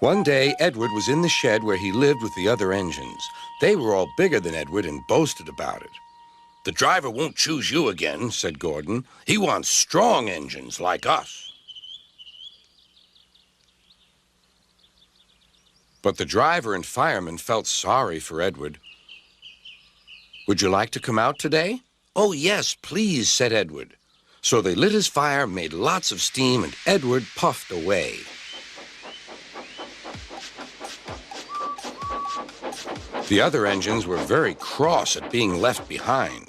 One day, Edward was in the shed where he lived with the other engines. They were all bigger than Edward and boasted about it. "The driver won't choose you again," said Gordon. "He wants strong engines like us." But the driver and fireman felt sorry for Edward. "Would you like to come out today?" "Oh, yes, please," said Edward. So they lit his fire, made lots of steam, and Edward puffed away. The other engines were very cross at being left behind.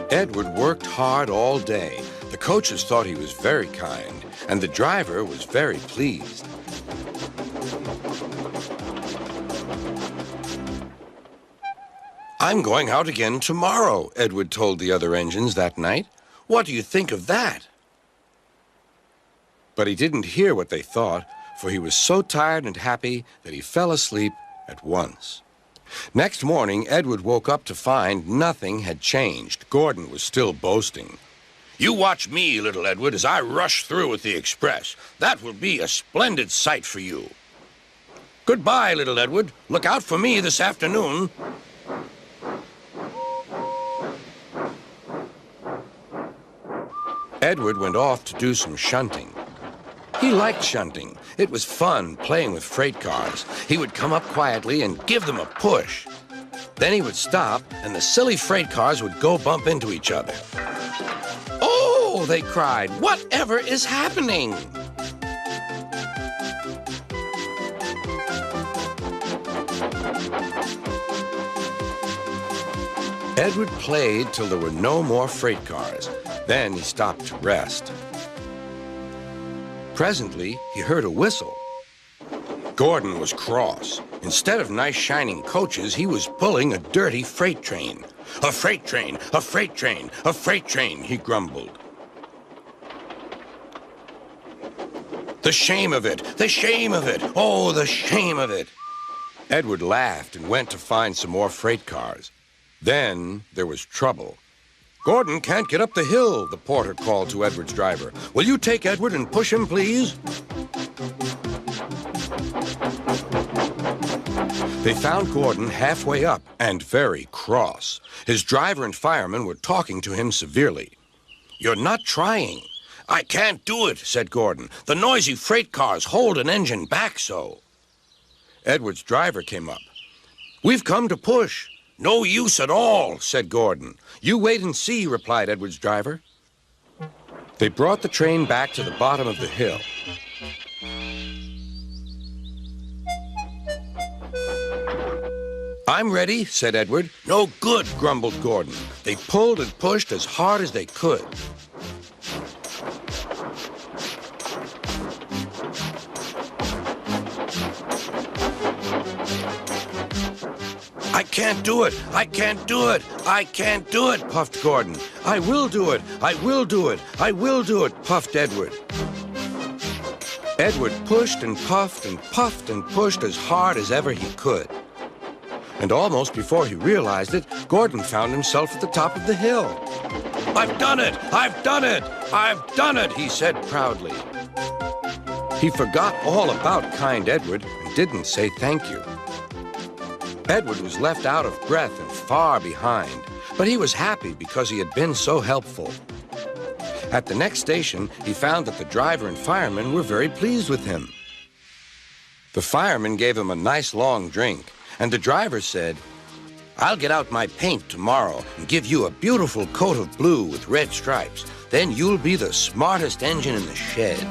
Edward worked hard all day. The coaches thought he was very kind, and the driver was very pleased. "I'm going out again tomorrow," Edward told the other engines that night. "What do you think of that?" But he didn't hear what they thought, for he was so tired and happy that he fell asleep at once. Next morning, Edward woke up to find nothing had changed. Gordon was still boasting. "You watch me, little Edward, as I rush through with the express. That will be a splendid sight for you. Goodbye, little Edward. Look out for me this afternoon." Edward went off to do some shunting. He liked shunting. It was fun playing with freight cars. He would come up quietly and give them a push. Then he would stop, and the silly freight cars would go bump into each other. "Oh!" they cried. "Whatever is happening?" Edward played till there were no more freight cars. Then he stopped to rest. Presently, he heard a whistle. Gordon was cross. Instead of nice shining coaches, he was pulling a dirty freight train. "A freight train, a freight train, a freight train," he grumbled. "The shame of it, the shame of it, oh, the shame of it." Edward laughed and went to find some more freight cars. Then there was trouble. "Gordon can't get up the hill," the porter called to Edward's driver. "Will you take Edward and push him, please?" They found Gordon halfway up and very cross. His driver and fireman were talking to him severely. "You're not trying." "I can't do it," said Gordon. "The noisy freight cars hold an engine back so." Edward's driver came up. "We've come to push." "No use at all," said Gordon. "You wait and see," replied Edward's driver. They brought the train back to the bottom of the hill. "I'm ready," said Edward. "No good," grumbled Gordon. They pulled and pushed as hard as they could. "I can't do it! I can't do it! I can't do it!" puffed Gordon. "I will do it! I will do it! I will do it!" puffed Edward. Edward pushed and puffed and puffed and pushed as hard as ever he could. And almost before he realized it, Gordon found himself at the top of the hill. "I've done it! I've done it! I've done it!" he said proudly. He forgot all about kind Edward and didn't say thank you. Edward was left out of breath and far behind, but he was happy because he had been so helpful. At the next station, he found that the driver and fireman were very pleased with him. The fireman gave him a nice long drink, and the driver said, "I'll get out my paint tomorrow and give you a beautiful coat of blue with red stripes. Then you'll be the smartest engine in the shed."